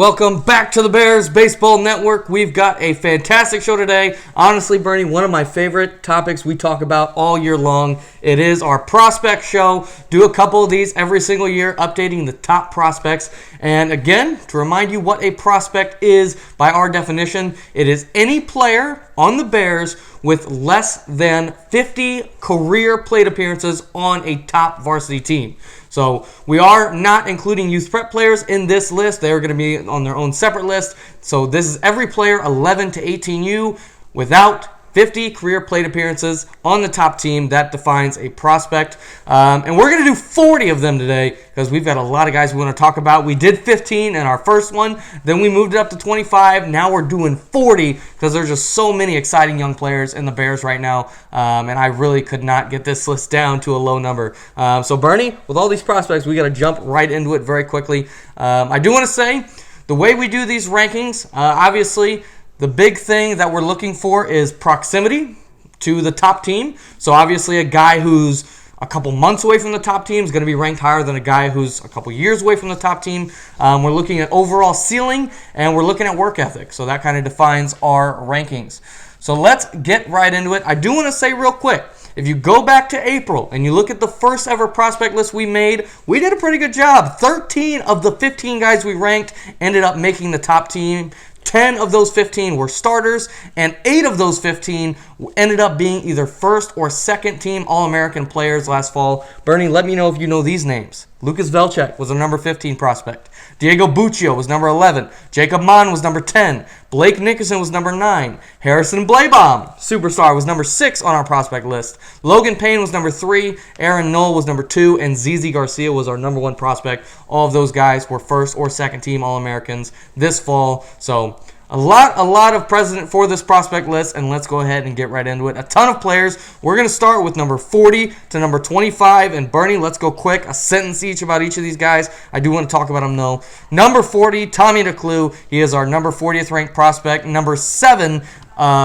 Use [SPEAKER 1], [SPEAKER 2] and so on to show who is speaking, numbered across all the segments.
[SPEAKER 1] Welcome back to the Bears Baseball Network. We've got a fantastic show today. Honestly, Bernie, one of my favorite topics we talk about all year long. It is our prospect show. Do a couple of these every single year, updating the top prospects. And again, to remind you what a prospect is by our definition, it is any player on the Bears with less than 50 career plate appearances on a top varsity team. So we are not including youth prep players in this list. They are going to be on their own separate list. So this is every player 11 to 18U without 50 career plate appearances on the top team. That defines a prospect. And we're going to do 40 of them today because we've got a lot of guys we want to talk about. We did 15 in our first one. Then we moved it up to 25. Now we're doing 40 because there's just so many exciting young players in the Bears right now. And I really could not get this list down to a low number. So Bernie, with all these prospects, we got to jump right into it very quickly. I do want to say the way we do these rankings, obviously, the big thing that we're looking for is proximity to the top team. So obviously a guy who's a couple months away from the top team is going to be ranked higher than a guy who's a couple years away from the top team. We're looking at overall ceiling, and we're looking at work ethic. So that kind of defines our rankings. So let's get right into it. I do want to say real quick, if you go back to April and you look at the first ever prospect list we made, we did a pretty good job. 13 of the 15 guys we ranked ended up making the top team. 10 of those 15 were starters, and 8 of those 15 ended up being either first or second team All-American players last fall. Bernie, let me know if you know these names. Lucas Velchek was a number 15 prospect. Diego Buccio was number 11. Jacob Mon was number 10. Blake Nickerson was number 9. Harrison Blaybaum, superstar, was number 6 on our prospect list. Logan Payne was number 3. Aaron Knoll was number 2. And ZZ Garcia was our number 1 prospect. All of those guys were first or second team All-Americans this fall. So a lot of precedent for this prospect list, and let's go ahead and get right into it. A ton of players. We're going to start with number 40 to number 25, and Bernie, let's go quick. A sentence each about each of these guys. I do want to talk about them, though. Number 40, Tommy DeClue. He is our number 40th ranked prospect. Number 7,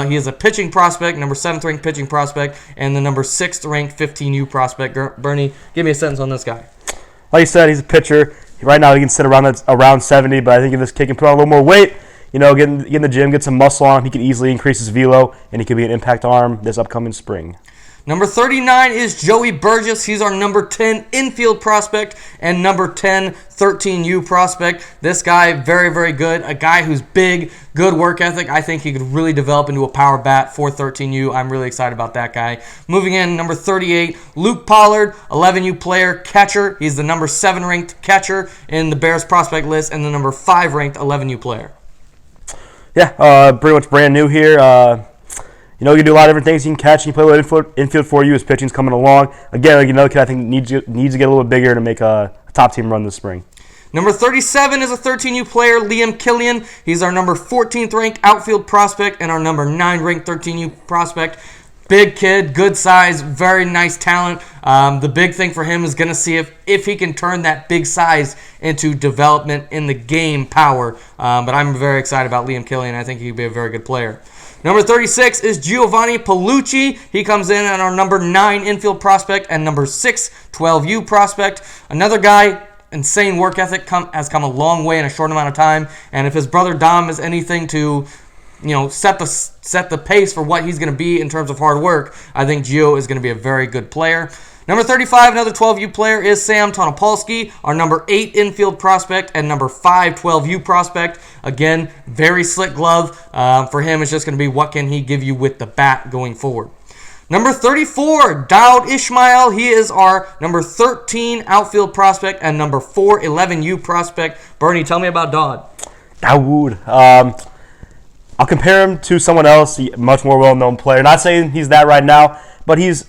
[SPEAKER 1] he is a pitching prospect, number 7th ranked pitching prospect, and the number 6th ranked 15U prospect. Bernie, give me a sentence on this guy.
[SPEAKER 2] Like you said, he's a pitcher. Right now he can sit around 70, but I think if this kid can put on a little more weight, get in the gym, get some muscle on him, he can easily increase his velo, and he could be an impact arm this upcoming spring.
[SPEAKER 1] Number 39 is Joey Burgess. He's our number 10 infield prospect and number 10 13U prospect. This guy, very, very good. A guy who's big, good work ethic. I think he could really develop into a power bat for 13U. I'm really excited about that guy. Moving in, number 38, Luke Pollard, 11U player, catcher. He's the number 7 ranked catcher in the Bears prospect list and the number 5 ranked 11U player.
[SPEAKER 2] Yeah, pretty much brand new here. He can do a lot of different things. He can catch. He can play a little infield for you. His pitching's coming along. Again, another kid I think needs to get a little bit bigger to make a top team run this spring.
[SPEAKER 1] Number 37 is a 13U player, Liam Killian. He's our number 14th ranked outfield prospect and our number 9 ranked 13U prospect. Big kid, good size, very nice talent. The big thing for him is going to see if he can turn that big size into development in the game power. But I'm very excited about Liam Killian. I think he could be a very good player. Number 36 is Giovanni Palucci. He comes in at our number 9 infield prospect and number 6 12U prospect. Another guy, insane work ethic, has come a long way in a short amount of time. And if his brother Dom is anything to set the pace for what he's going to be in terms of hard work, I think Gio is going to be a very good player. Number 35, another 12U player, is Sam Tonopolsky, our number 8 infield prospect and number 5 12U prospect. Again, very slick glove. For him, it's just going to be what can he give you with the bat going forward. Number 34, Daoud Ishmael. He is our number 13 outfield prospect and number 4 11U prospect. Bernie, tell me about
[SPEAKER 2] Daoud. I'll compare him to someone else, a much more well-known player. Not saying he's that right now, but he's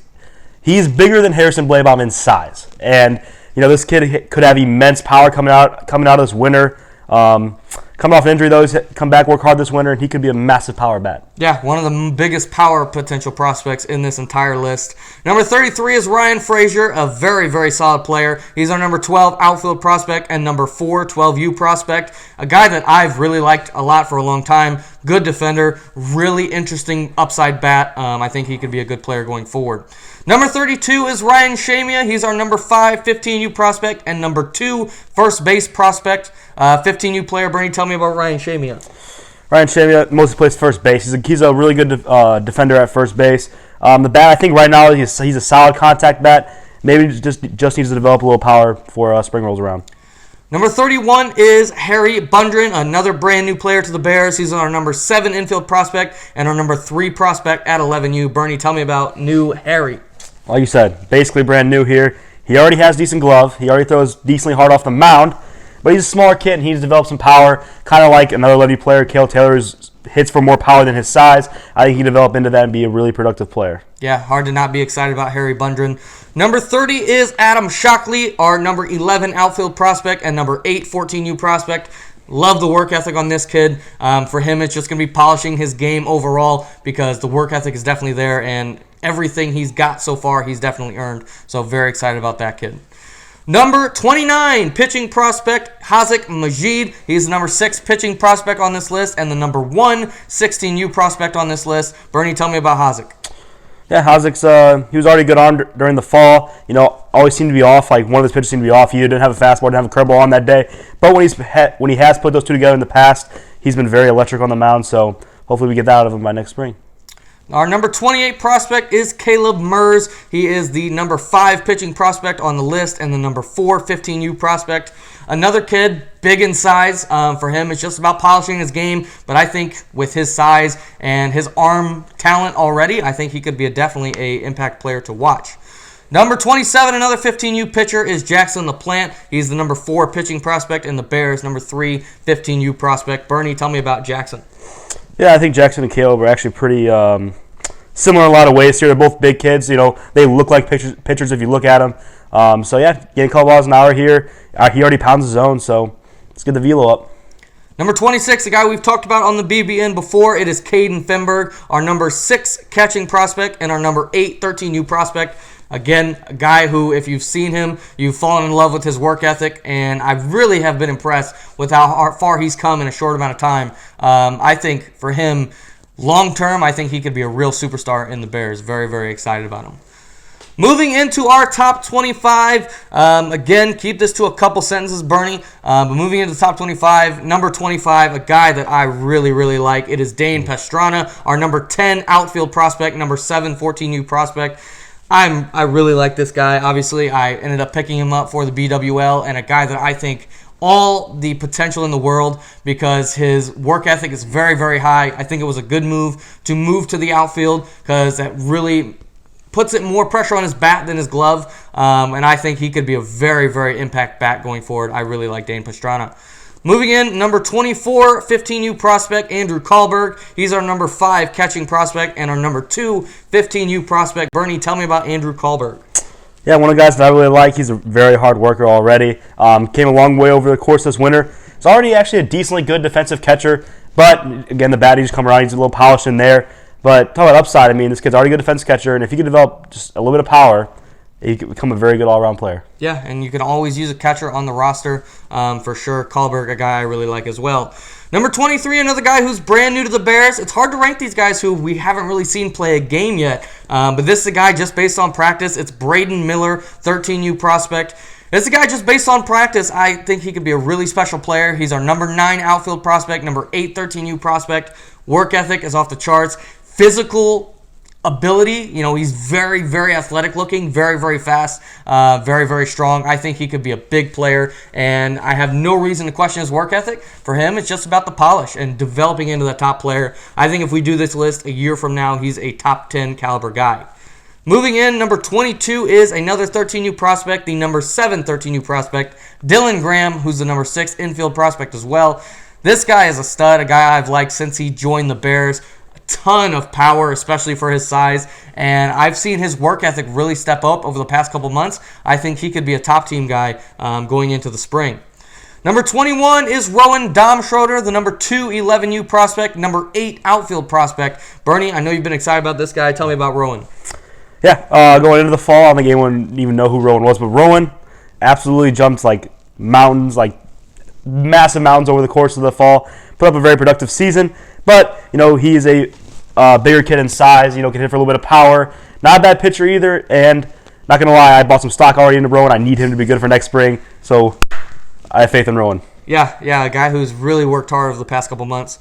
[SPEAKER 2] bigger than Harrison Blaybaum in size. And this kid could have immense power coming out of this winter. Coming off injury, though, he's come back, work hard this winter, and he could be a massive power bat.
[SPEAKER 1] Yeah, one of the biggest power potential prospects in this entire list. Number 33 is Ryan Frazier, a very, very solid player. He's our number 12 outfield prospect and number 4 12U prospect. A guy that I've really liked a lot for a long time. Good defender, really interesting upside bat. I think he could be a good player going forward. Number 32 is Ryan Shamia. He's our number 5 15U prospect and number 2 first base prospect. 15U player. Bernie, tell me about Ryan Shamia.
[SPEAKER 2] Ryan Shamia mostly plays first base. He's a really good defender at first base. The bat, I think right now he's a solid contact bat. Maybe just needs to develop a little power before spring rolls around.
[SPEAKER 1] Number 31 is Harry Bundren, another brand new player to the Bears. He's our number 7 infield prospect and our number 3 prospect at 11U. Bernie, tell me about new Harry.
[SPEAKER 2] Like you said, basically brand new here. He already has decent glove. He already throws decently hard off the mound. But he's a smaller kid, and he needs to develop some power, kind of like another lefty player. Cale Taylor's hits for more power than his size. I think he can develop into that and be a really productive player.
[SPEAKER 1] Yeah, hard to not be excited about Harry Bundren. Number 30 is Adam Shockley, our number 11 outfield prospect and number 8 14U prospect. Love the work ethic on this kid. For him, it's just going to be polishing his game overall because the work ethic is definitely there, and everything he's got so far, he's definitely earned. So very excited about that kid. Number 29, pitching prospect, Hazik Majid. He's the number 6 pitching prospect on this list and the number 1 16U prospect on this list. Bernie, tell me about Hazik.
[SPEAKER 2] Yeah, Hazik's he was already good on during the fall. Always seemed to be off. Like, one of his pitches seemed to be off. He didn't have a fastball, didn't have a curveball on that day. But when he has put those two together in the past, he's been very electric on the mound. So hopefully we get that out of him by next spring.
[SPEAKER 1] Our number 28 prospect is Caleb Mers. He is the number 5 pitching prospect on the list and the number 4 15U prospect. Another kid, big in size. For him, it's just about polishing his game. But I think with his size and his arm talent already, I think he could be definitely an impact player to watch. Number 27, another 15U pitcher, is Jackson LaPlante. He's the number 4 pitching prospect in the Bears, number 3 15U prospect. Bernie, tell me about Jackson.
[SPEAKER 2] Yeah, I think Jackson and Caleb are actually pretty similar in a lot of ways here. They're both big kids. They look like pitchers if you look at them. Getting a couple miles an hour here. He already pounds his own, so let's get the velo up.
[SPEAKER 1] Number 26, a guy we've talked about on the BBN before. It is Caden Fenberg, our number 6 catching prospect and our number 8 13U prospect. Again, a guy who, if you've seen him, you've fallen in love with his work ethic, and I really have been impressed with how far he's come in a short amount of time. I think for him, long term, I think he could be a real superstar in the Bears. Very, very excited about him. Moving into our top 25, again, keep this to a couple sentences, Bernie, but moving into the top 25, number 25, a guy that I really, really like, it is Dane Pastrana, our number 10 outfield prospect, number 7 14U prospect. I really like this guy. Obviously, I ended up picking him up for the BWL, and a guy that I think all the potential in the world because his work ethic is very, very high. I think it was a good move to the outfield because that really puts it more pressure on his bat than his glove, and I think he could be a very, very impact bat going forward. I really like Dane Pastrana. Moving in, number 24, 15U prospect, Andrew Kahlberg. He's our number 5 catching prospect and our number 2 15U prospect. Bernie, tell me about Andrew Kahlberg.
[SPEAKER 2] Yeah, one of the guys that I really like. He's a very hard worker already. Came a long way over the course this winter. He's already actually a decently good defensive catcher, but again, the bat, he's come around. He's a little polished in there. But talk about upside, this kid's already a good defensive catcher, and if he can develop just a little bit of power, he could become a very good all-around player.
[SPEAKER 1] Yeah, and you can always use a catcher on the roster for sure. Kahlberg, a guy I really like as well. Number 23, another guy who's brand new to the Bears. It's hard to rank these guys who we haven't really seen play a game yet, but this is a guy just based on practice. It's Braden Miller, 13U prospect. It's a guy just based on practice. I think he could be a really special player. He's our number 9 outfield prospect, number 8 13U prospect. Work ethic is off the charts. Physical ability, he's very, very athletic looking, very, very fast, very, very strong. I think he could be a big player, and I have no reason to question his work ethic. For him, it's just about the polish and developing into the top player. I think if we do this list a year from now, he's a top 10 caliber guy. Moving in, number 22 is another 13U prospect, the number 7 13U prospect, Dylan Graham, who's the number 6 infield prospect as well. This guy is a stud, a guy I've liked since he joined the Bears. Ton of power, especially for his size, and I've seen his work ethic really step up over the past couple months. I think he could be a top team guy going into the spring. Number 21 is Rowan Domschroeder, the number 2 11U prospect, number 8 outfield prospect. Bernie, I know you've been excited about this guy. Tell me about Rowan.
[SPEAKER 2] Yeah, going into the fall, I don't think anyone didn't even know who Rowan was, but Rowan absolutely jumped like mountains, like massive mountains over the course of the fall. Put up a very productive season, but he is a bigger kid in size. Can hit for a little bit of power. Not a bad pitcher either, and not gonna lie, I bought some stock already into Rowan. I need him to be good for next spring, so I have faith in Rowan.
[SPEAKER 1] Yeah, a guy who's really worked hard over the past couple months.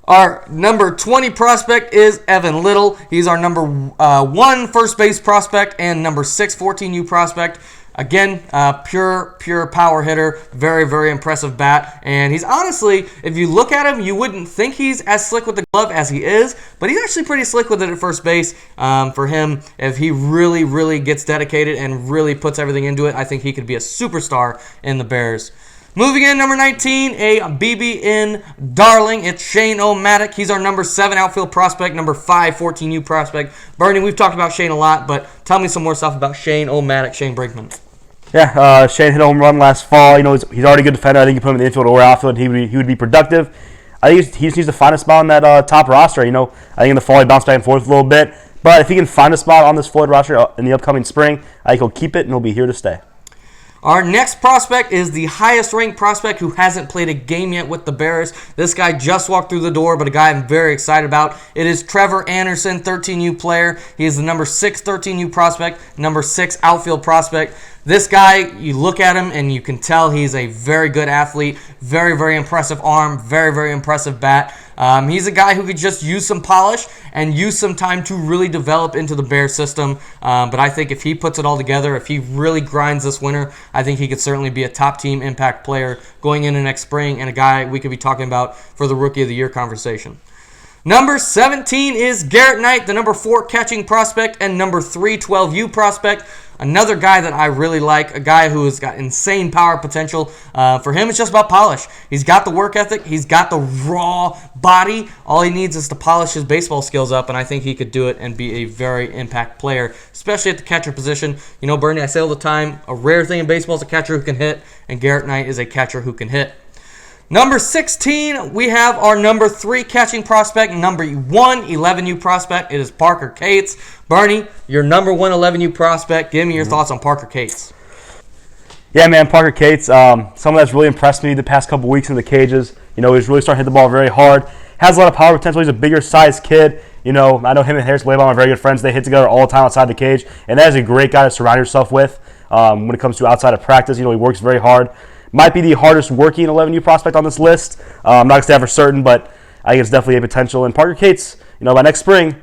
[SPEAKER 1] Our number 20 prospect is Evan Little. He's our number 1 first base prospect and number 6 14U prospect. Again, pure power hitter. Very, very impressive bat. And he's honestly, if you look at him, you wouldn't think he's as slick with the glove as he is, but he's actually pretty slick with it at first base. For him, if he really, really gets dedicated and really puts everything into it, I think he could be a superstar in the Bears. Moving in, number 19, a BBN darling. It's Shane O'Maddock. He's our number 7 outfield prospect, number 5 14U prospect. Bernie, we've talked about Shane a lot, but tell me some more stuff about Shane O'Maddock, Shane Brinkman.
[SPEAKER 2] Yeah, Shane hit a home run last fall. He's already a good defender. I think you put him in the infield or outfield, he would be productive. I think he just needs to find a spot on that top roster. I think in the fall he bounced back and forth a little bit. But if he can find a spot on this Floyd roster in the upcoming spring, I think he'll keep it and he'll be here to stay.
[SPEAKER 1] Our next prospect is the highest-ranked prospect who hasn't played a game yet with the Bears. This guy just walked through the door, but a guy I'm very excited about. It is Trevor Anderson, 13U player. He is the number 6 13U prospect, number 6 outfield prospect. This guy, you look at him and you can tell he's a very good athlete, very, very impressive arm, very, very impressive bat. He's a guy who could just use some polish and use some time to really develop into the Bears system. But I think if he puts it all together, if he really grinds this winter, I think he could certainly be a top team impact player going into next spring and a guy we could be talking about for the Rookie of the Year conversation. Number 17 is Garrett Knight, the number 4 catching prospect and number 3 12U prospect. Another guy that I really like, a guy who has got insane power potential. For him, it's just about polish. He's got the work ethic. He's got the raw body. All he needs is to polish his baseball skills up, and I think he could do it and be a very impact player, especially at the catcher position. Bernie, I say all the time, a rare thing in baseball is a catcher who can hit, and Garrett Knight is a catcher who can hit. Number 16, we have our number 3 catching prospect, number 1 11U prospect. It is Parker Cates. Bernie, your number 1 11U prospect. Give me your thoughts on Parker Cates.
[SPEAKER 2] Yeah, man, Parker Cates, someone that's really impressed me the past couple weeks in the cages. He's really starting to hit the ball very hard. Has a lot of power potential. He's a bigger sized kid. I know him and Harrison Blaybaum are very good friends. They hit together all the time outside the cage, and that is a great guy to surround yourself with when it comes to outside of practice. He works very hard. Might be the hardest working 11U prospect on this list. I'm not going to say for certain, but I think it's definitely a potential. And Parker Cates, by next spring,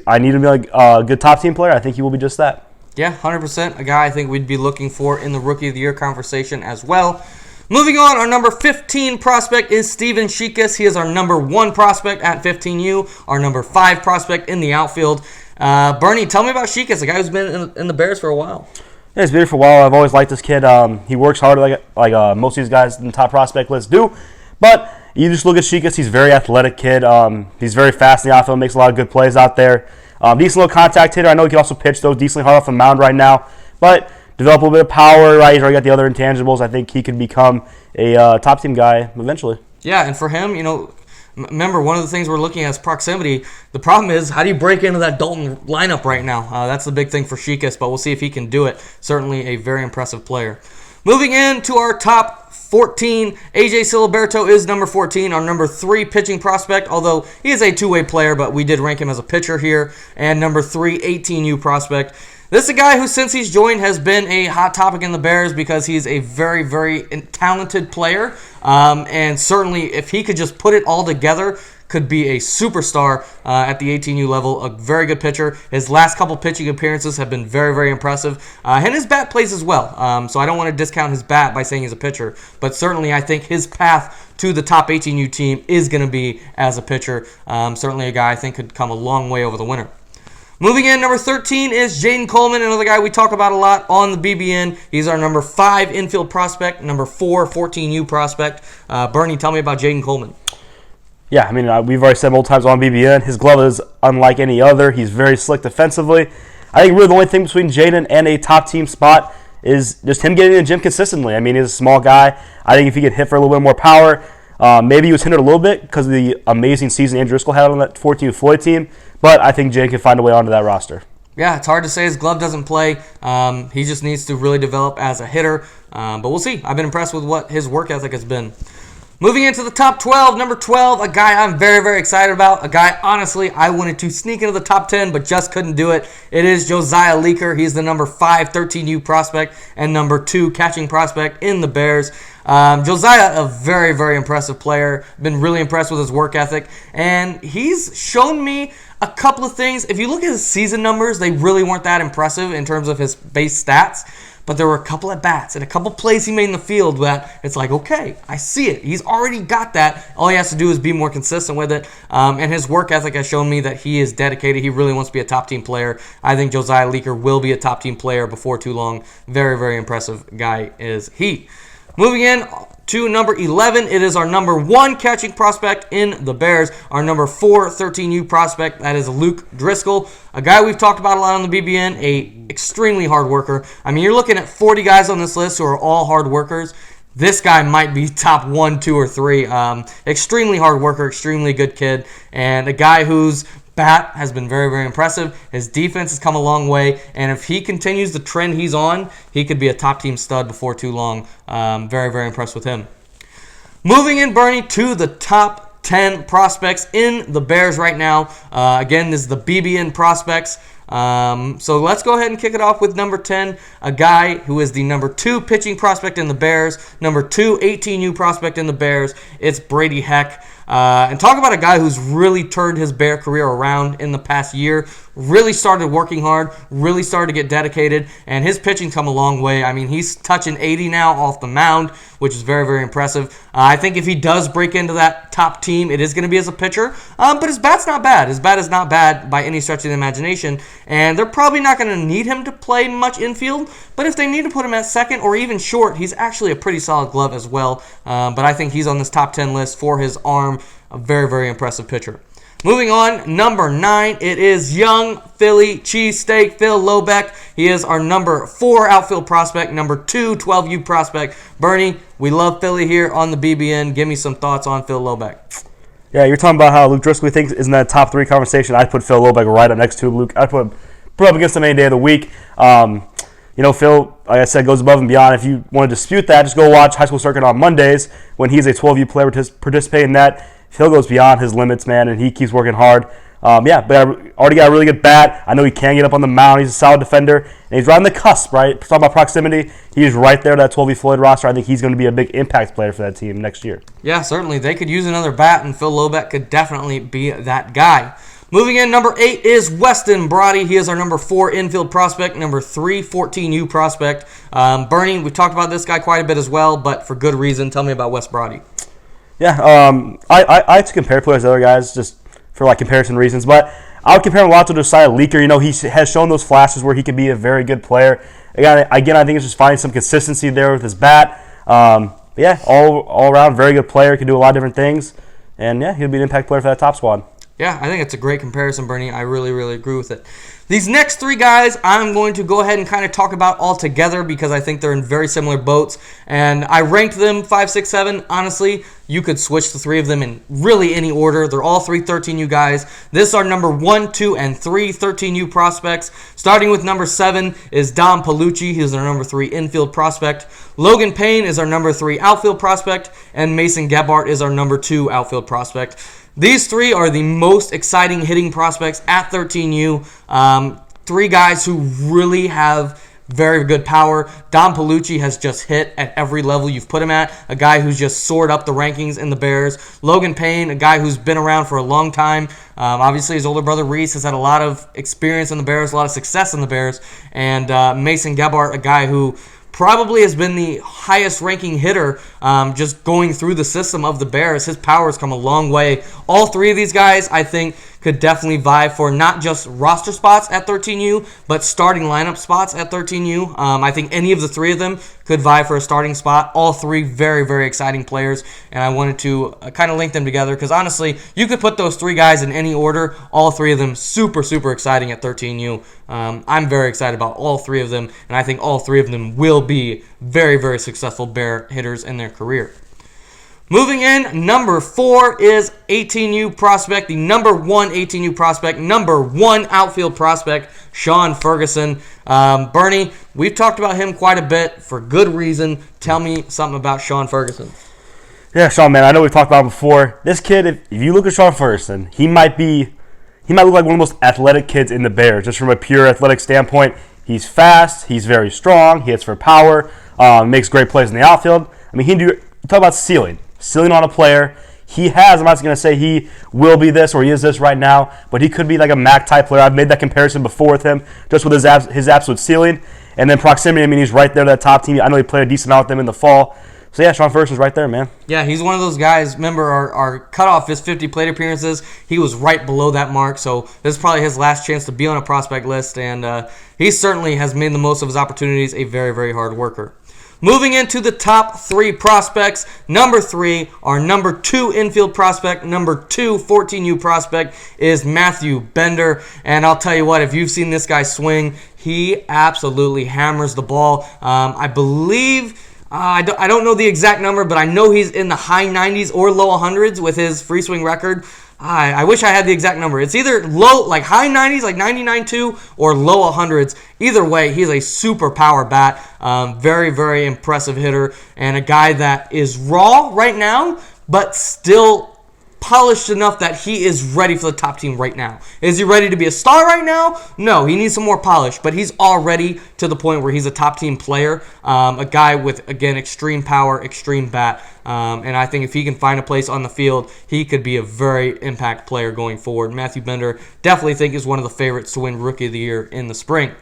[SPEAKER 2] I need him to be like a good top team player. I think he will be just that.
[SPEAKER 1] Yeah, 100%. A guy I think we'd be looking for in the Rookie of the Year conversation as well. Moving on, our number 15 prospect is Steven Sheekus. He is our number 1 prospect at 15U, our number 5 prospect in the outfield. Bernie, tell me about Sheekus, a guy who's been in the Bears for a while.
[SPEAKER 2] Yeah, he's been here for a while. I've always liked this kid. He works hard like most of these guys in the top prospect list do. But you just look at Sheekus, he's a very athletic kid. He's very fast in the outfield, makes a lot of good plays out there. Decent little contact hitter. I know he can also pitch, though, decently hard off the mound right now. But develop a little bit of power, right? He's already got the other intangibles. I think he could become a top team guy eventually.
[SPEAKER 1] Yeah, and for him, remember, one of the things we're looking at is proximity. The problem is, how do you break into that Dalton lineup right now? That's the big thing for Sheekus, but we'll see if he can do it. Certainly a very impressive player. Moving into our top 14, AJ Siliberto is number 14, our number 3 pitching prospect, although he is a two-way player, but we did rank him as a pitcher here. And number 3, 18U prospect. This is a guy who, since he's joined, has been a hot topic in the Bears because he's a very, very talented player. And certainly, if he could just put it all together, could be a superstar at the 18U level. A very good pitcher. His last couple pitching appearances have been very, very impressive. And his bat plays as well. So I don't want to discount his bat by saying he's a pitcher. But certainly, I think his path to the top 18U team is going to be as a pitcher. Certainly a guy I think could come a long way over the winter. Moving in, number 13 is Jaden Coleman, another guy we talk about a lot on the BBN. He's our number 5 infield prospect, number 4 14U prospect. Bernie, tell me about Jaden Coleman.
[SPEAKER 2] Yeah, I mean, we've already said multiple times on BBN, his glove is unlike any other. He's very slick defensively. I think really the only thing between Jaden and a top team spot is just him getting in the gym consistently. I mean, he's a small guy. I think if he could hit for a little bit more power, maybe he was hindered a little bit because of the amazing season Andrew Driscoll had on that 14 Floyd team, but I think Jay can find a way onto that roster.
[SPEAKER 1] Yeah, it's hard to say his glove doesn't play. He just needs to really develop as a hitter, but we'll see. I've been impressed with what his work ethic has been. Moving into the top 12, number 12, a guy I'm very, very excited about. A guy, honestly, I wanted to sneak into the top 10, but just couldn't do it. It is Josiah Leaker. He's the number 5 13U prospect and number 2 catching prospect in the Bears. Josiah, a very, very impressive player. Been really impressed with his work ethic, and he's shown me a couple of things. If you look at his season numbers, they really weren't that impressive in terms of his base stats. But there were a couple at bats and a couple plays he made in the field that it's like, okay, I see it. He's already got that. All he has to do is be more consistent with it. And his work ethic has shown me that he is dedicated. He really wants to be a top team player. I think Josiah Leaker will be a top team player before too long. Very, very impressive guy is he. Moving in to number 11, it is our number 1 catching prospect in the Bears, our number 4 13U prospect, that is Luke Driscoll, a guy we've talked about a lot on the BBN, a extremely hard worker. I mean, you're looking at 40 guys on this list who are all hard workers. This guy might be top 1, 2, or 3. Extremely hard worker, extremely good kid, and a guy whose bat has been very, very impressive. His defense has come a long way, and if he continues the trend he's on, he could be a top team stud before too long. Very, very impressed with him. Moving in, Bernie, to the top 10 prospects in the Bears right now. Again, this is the BBN Prospects. So let's go ahead and kick it off with number 10, a guy who is the number 2 pitching prospect in the Bears, number 2 18U prospect in the Bears. It's Brady Heck. And talk about a guy who's really turned his Bear career around in the past year, really started working hard, really started to get dedicated, and his pitching's come a long way. I mean, he's touching 80 now off the mound, which is very, very impressive. I think if he does break into that top team, it is going to be as a pitcher, but his bat's not bad. His bat is not bad by any stretch of the imagination, and they're probably not going to need him to play much infield, but if they need to put him at second or even short, he's actually a pretty solid glove as well. But I think he's on this top 10 list for his arm. A very, very impressive pitcher. Moving on, number 9, it is young Philly cheesesteak Phil Lobeck. He is our number 4 outfield prospect, number 2 12U prospect. Bernie, we love Philly here on the BBN. Give me some thoughts on Phil Lobeck.
[SPEAKER 2] Yeah, you're talking about how Luke Driscoll thinks is in that top 3 conversation. I'd put Phil Lobeck right up next to Luke. I'd put up against him any day of the week. Phil, like I said, goes above and beyond. If you want to dispute that, just go watch High School Circuit on Mondays when he's a 12U player participating in that. Phil goes beyond his limits, man, and he keeps working hard. But already got a really good bat. I know he can get up on the mound. He's a solid defender, and he's right on the cusp, right? Talking about proximity, he's right there to that 12V Floyd roster. I think he's going to be a big impact player for that team next year.
[SPEAKER 1] Yeah, certainly. They could use another bat, and Phil Lobeck could definitely be that guy. Moving in, number 8 is Weston Brody. He is our number 4 infield prospect, number 3 14U prospect. Bernie, we've talked about this guy quite a bit as well, but for good reason. Tell me about Wes Brody.
[SPEAKER 2] Yeah, I like to compare players to other guys just for comparison reasons, but I would compare him a lot to Josiah Leaker. He has shown those flashes where he can be a very good player. Again, I think it's just finding some consistency there with his bat. All around very good player, can do a lot of different things, and he'll be an impact player for that top squad.
[SPEAKER 1] Yeah, I think it's a great comparison, Bernie. I really, really agree with it. These next 3 guys, I'm going to go ahead and kind of talk about all together because I think they're in very similar boats. And I ranked them 5, 6, 7. Honestly, you could switch the 3 of them in really any order. They're all 3 13U guys. This is our number 1, 2, and 3 13U prospects. Starting with number 7 is Dom Palucci. He's our number 3 infield prospect. Logan Payne is our number 3 outfield prospect. And Mason Gebhardt is our number 2 outfield prospect. These 3 are the most exciting hitting prospects at 13U. 3 guys who really have very good power. Dom Palucci has just hit at every level you've put him at. A guy who's just soared up the rankings in the Bears. Logan Payne, a guy who's been around for a long time. Obviously, his older brother Reese has had a lot of experience in the Bears, a lot of success in the Bears. And Mason Gebhardt, a guy who probably has been the highest ranking hitter just going through the system of the Bears. His power has come a long way. All 3 of these guys, I think, could definitely vie for not just roster spots at 13U, but starting lineup spots at 13U. I think any of the three of them could vie for a starting spot. All three very, very exciting players, and I wanted to kind of link them together because honestly, you could put those three guys in any order. All three of them super, super exciting at 13U. I'm very excited about all three of them, and I think all three of them will be very, very successful Bear hitters in their career. Moving in, number 4 is 18U prospect, the number 1 18U prospect, number 1 outfield prospect, Sean Ferguson. Bernie, we've talked about him quite a bit for good reason. Tell me something about Sean Ferguson.
[SPEAKER 2] Yeah, Sean, man, I know we've talked about him before. This kid, if you look at Sean Ferguson, he might look like one of the most athletic kids in the Bears, just from a pure athletic standpoint. He's fast, he's very strong, he hits for power, makes great plays in the outfield. I mean, talk about ceiling on a player. He has, I'm not going to say he will be this or he is this right now, but he could be like a Mac type player. I've made that comparison before with him, just with his absolute ceiling. And then proximity, I mean, he's right there to that top team. I know he played a decent amount with them in the fall. So, yeah, Sean Ferguson's right there, man.
[SPEAKER 1] Yeah, he's one of those guys. Remember, our cutoff is 50 plate appearances. He was right below that mark, so this is probably his last chance to be on a prospect list, and he certainly has made the most of his opportunities, a very, very hard worker. Moving into the top 3 prospects, number 3, our number 2 infield prospect, number 2 14U prospect is Matthew Bender. And I'll tell you what, if you've seen this guy swing, he absolutely hammers the ball. I believe, I don't know the exact number, but I know he's in the high 90s or low 100s with his free swing record. I wish I had the exact number. It's either high 90s, like 99.2, or low 100s. Either way, he's a super power bat. Very, very impressive hitter, and a guy that is raw right now, but still polished enough that he is ready for the top team right now. Is he ready to be a star right now? No, he needs some more polish, but he's already to the point where he's a top team player. A guy with, again, extreme power, extreme bat. And I think if he can find a place on the field, he could be a very impact player going forward. Matthew Bender, definitely think is one of the favorites to win Rookie of the Year in the spring.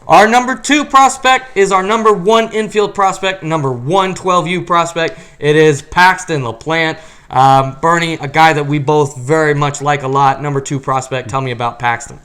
[SPEAKER 1] Our number 2 prospect is our number 1 infield prospect, number 1 12U prospect. It is Paxton LaPlante. Bernie, a guy that we both very much like a lot, number 2 prospect. Tell me about Paxton.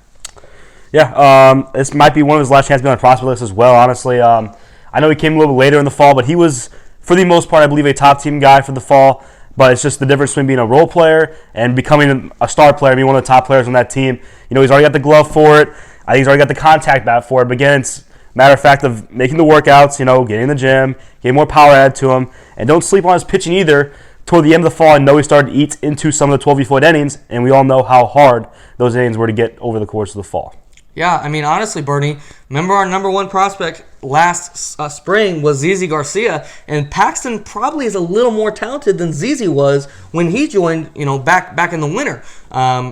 [SPEAKER 2] Yeah, this might be one of his last chances to be on the prospect list as well, honestly. I know he came a little bit later in the fall, but he was, for the most part, I believe, a top team guy for the fall. But it's just the difference between being a role player and becoming a star player, being one of the top players on that team. You know, he's already got the glove for it. I think he's already got the contact bat for it. But again, it's a matter of fact of making the workouts, getting in the gym, getting more power added to him. And don't sleep on his pitching either. Toward the end of the fall, I know he started to eat into some of the 12v4 innings, and we all know how hard those innings were to get over the course of the fall.
[SPEAKER 1] Yeah, I mean, honestly, Bernie, remember our number 1 prospect last spring was ZZ Garcia, and Paxton probably is a little more talented than ZZ was when he joined, back in the winter.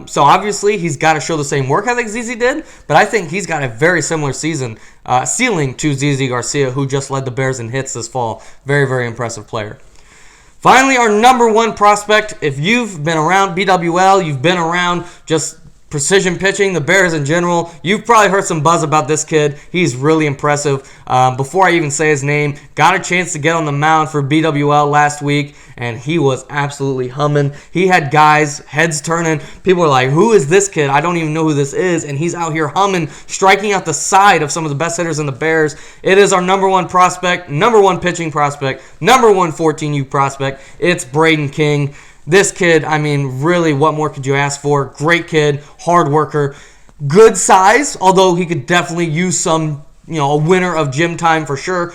[SPEAKER 1] So obviously he's got to show the same work ethic ZZ did, but I think he's got a very similar ceiling to ZZ Garcia, who just led the Bears in hits this fall. Very, very impressive player. Finally, our number 1 prospect, if you've been around BWL, you've been around just precision pitching, the Bears in general, you've probably heard some buzz about this kid. He's really impressive. Before I even say his name, got a chance to get on the mound for BWL last week, and he was absolutely humming. He had guys, heads turning. People were like, who is this kid? I don't even know who this is. And he's out here humming, striking out the side of some of the best hitters in the Bears. It is our number 1 prospect, number 1 pitching prospect, number 1 14U prospect. It's Braden King. This kid, I mean, really, what more could you ask for? Great kid, hard worker, good size, although he could definitely use some, a winner of gym time for sure.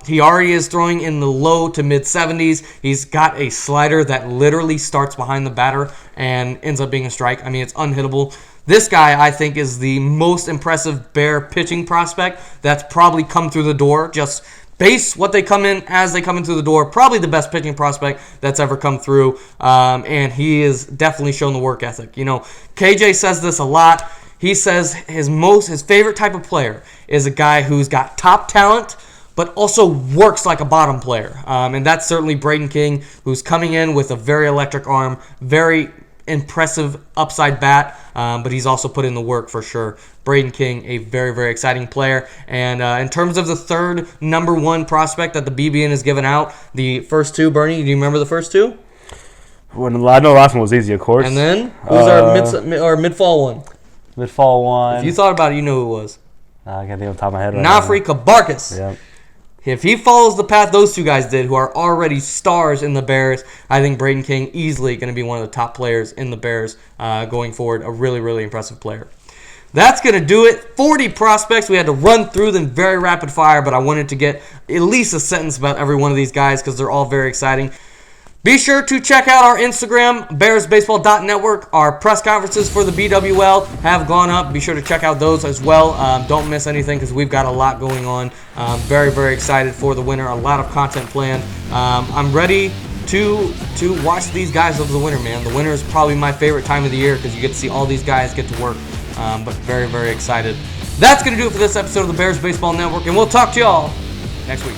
[SPEAKER 1] He already is throwing in the low to mid 70s. He's got a slider that literally starts behind the batter and ends up being a strike. I mean, it's unhittable. This guy, I think, is the most impressive Bear pitching prospect that's probably come through the door. Just base what they come in as they come in through the door. Probably the best pitching prospect that's ever come through, and he is definitely shown the work ethic. KJ says this a lot. He says his favorite type of player is a guy who's got top talent, but also works like a bottom player. And that's certainly Braden King, who's coming in with a very electric arm, very impressive upside bat, but he's also put in the work for sure. Braden King, a very, very exciting player. And in terms of the third number 1 prospect that the BBN has given out, the first 2, Bernie, do you remember the first 2?
[SPEAKER 2] I know the last one was easy, of course.
[SPEAKER 1] And then, who's our mid-fall one?
[SPEAKER 2] Mid-fall one.
[SPEAKER 1] If you thought about it, you knew who it was.
[SPEAKER 2] I can't think off the top of my head right now.
[SPEAKER 1] Nafri Kabarkas.
[SPEAKER 2] Yeah.
[SPEAKER 1] If he follows the path those two guys did, who are already stars in the Bears, I think Braden King easily going to be one of the top players in the Bears going forward. A really, really impressive player. That's going to do it. 40 prospects. We had to run through them very rapid fire, but I wanted to get at least a sentence about every one of these guys because they're all very exciting. Be sure to check out our Instagram, bearsbaseball.network. Our press conferences for the BWL have gone up. Be sure to check out those as well. Don't miss anything because we've got a lot going on. Very, very excited for the winter. A lot of content planned. I'm ready to watch these guys over the winter, man. The winter is probably my favorite time of the year because you get to see all these guys get to work. But very, very excited. That's going to do it for this episode of the Bears Baseball Network, and we'll talk to y'all next week.